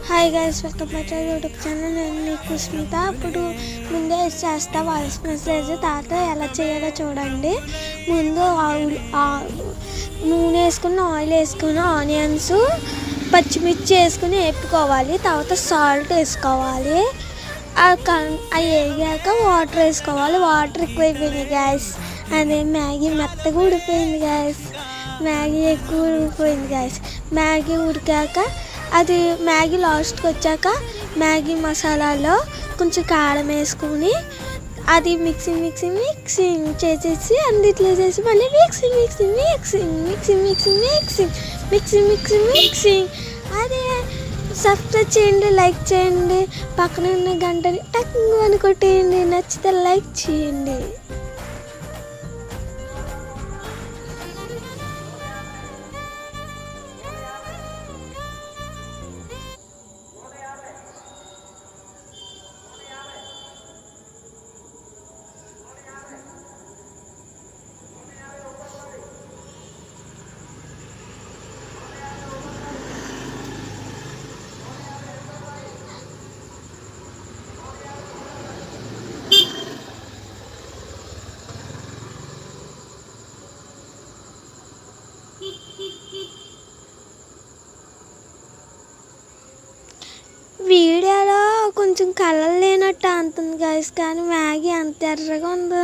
Hi guys, welcome back to YouTube channel. నేను మీకు స్మిత. ఇప్పుడు ముందే చేస్తా వాయిస్ మెసేజ్. తాత ఎలా చేయాలో చూడండి. ముందు నూనె వేసుకుని, ఆయిల్ వేసుకుని, ఆనియన్స్, పచ్చిమిర్చి వేసుకుని వేపుకోవాలి. తర్వాత సాల్ట్ వేసుకోవాలి. అవి వేగాక వాటర్ వేసుకోవాలి. వాటర్ ఎక్కువ అయిపోయింది గ్యాస్. అదే మ్యాగీ మెత్తగా ఉడిపోయింది గ్యాస్. మ్యాగీ ఎక్కువ ఉడికిపోయింది గ్యాస్. మ్యాగీ ఉడికాక అది మ్యాగీ లాస్ట్కి వచ్చాక మ్యాగీ మసాలాలో కొంచెం కారం వేసుకుని అది మిక్సింగ్ చేసేసి అన్నిట్లో చేసి మళ్ళీ మిక్సింగ్. అదే సబ్స్క్రైబ్ చేయండి, లైక్ చేయండి, పక్కన ఉన్న గంటని టక్ అని కొట్టేయండి. నచ్చితే లైక్ చేయండి. వీడియోలో కొంచెం కలర్ లేనట్టు అంటుంది గైస్, కానీ మ్యాగీ అంత ఎర్రగా ఉందో.